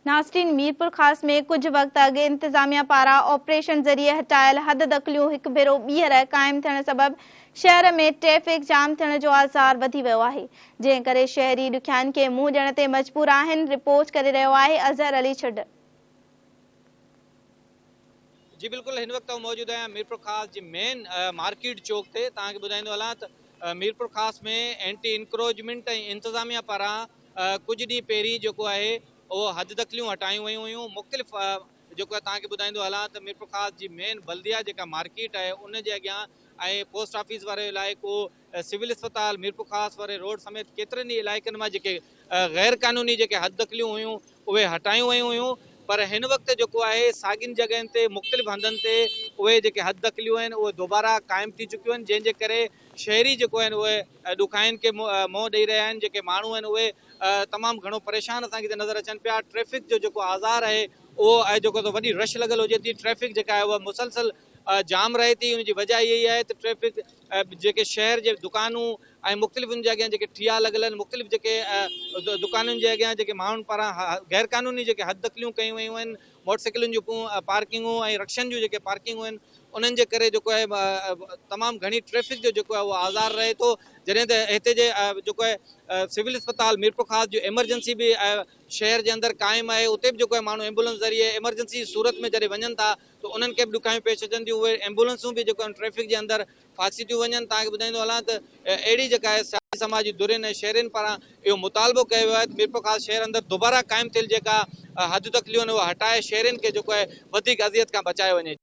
नास्रीन मीरपुर खास में कुछ वक्त अगे इंतजामिया पारा ऑपरेशन जरिए हटायल हद दखलियों एक भेरो ॿीहर कायम थियण सबब शहर में ट्रैफिक जाम थियण जो आज़ार वधी वियो आहे, जंहिं करे शहरी ॾुखियानि खे मुंहुं ॾियण ते मजबूर आहिनि। रिपोर्ट करे रहियो आहे अज़हर अली छुड। जी बिल्कुल, इन वक्त मौजूद आहियां मीरपुर खास जी मेन मार्केट चौक ते। तव्हांखे ॿुधाईंदो हलां त मीरपुर खास में एंटी इंक्रोचमेंट इंतजामिया पारां कुछ ॾींहं पहिरीं जेको आहे उहो हद दखलियूं हटायूं वयूं हुयूं। मुख़्तलिफ़ जेको तव्हांखे ॿुधाईंदो हलां त मीरपुर खास जी मेन बल्दिया जेका मार्केट आहे उन जे अॻियां ऐं पोस्ट ऑफिस वारे इलाइक़ो, सिविल अस्पताल, मीरपुर खास वारे रोड समेत केतिरनि ई इलाइक़नि मां जेके गैर क़ानूनी जेके हद दखलियूं हुयूं उहे हटायूं वयूं हुयूं। पर हिन वक्त जेको आहे साॻियुनि जॻहियुनि ते मुख़्तलिफ़ हंधनि ते उहे जेके हद दखलियूं आहिनि उहे दोबारा क़ाइमु थी चुकियूं आहिनि, जंहिंजे करे शहरी जेको आहिनि उहे ॾुखाइनि खे मोह ॾेई रहिया आहिनि। जेके माण्हू आहिनि उहे तमामु घणो परेशान असांखे हिते नज़र अचनि पिया। ट्रैफिक जो जेको आज़ार आहे उहो आहे जेको त वॾी रश लॻल हुजे थी। ट्रैफिक जेका आहे उहा मुसलसल जाम रहे थी। उनजी वजह इहा ई आहे त ट्रैफिक जेके शहर जे दुकानूं ऐं मुख़्तलिफ़ उन जे अॻियां जेके ठिया लॻल आहिनि, मुख़्तलिफ़ जेके दुकानुनि जे अॻियां जेके माण्हुनि पारां गैर क़ानूनी जेके हद दखलियूं कयूं वयूं आहिनि, मोटरसाइकिलुनि जूं पार्किंगूं ऐं रक्षनि जूं जेके पार्किंगूं आहिनि उन्हनि जे करे जेको आहे तमामु घणी ट्रैफिक जो जेको आहे उहो आज़ार रहे थो। जॾहिं त हिते जे जेको आहे सिविल अस्पताल मीरपुर खास जो एमरजेंसी बि शहर जे अंदरि क़ाइमु आहे। उते बि जेको आहे माण्हू एम्बुलेंस ज़रिए एमरजेंसी सूरत में जॾहिं वञनि था त उन्हनि खे बि ॾुखायूं पेश अचनि थियूं। उहे एम्बुलेंसूं बि जेको आहिनि ट्रैफिक जे अंदरि फासी थियूं वञनि। तव्हांखे ॿुधाईंदो हलां त अहिड़ी जेका आहे सियासी समाज जी धुरियुनि ऐं शहरनि पारां इहो मुतालबो कयो आहे त मीरपुर खास शहर अंदरि दोबारा क़ाइमु थियल जेका हद दखलियूं आहिनि उहे हटाए शहरनि खे जेको आहे वधीक अज़ियत खां बचायो वञे।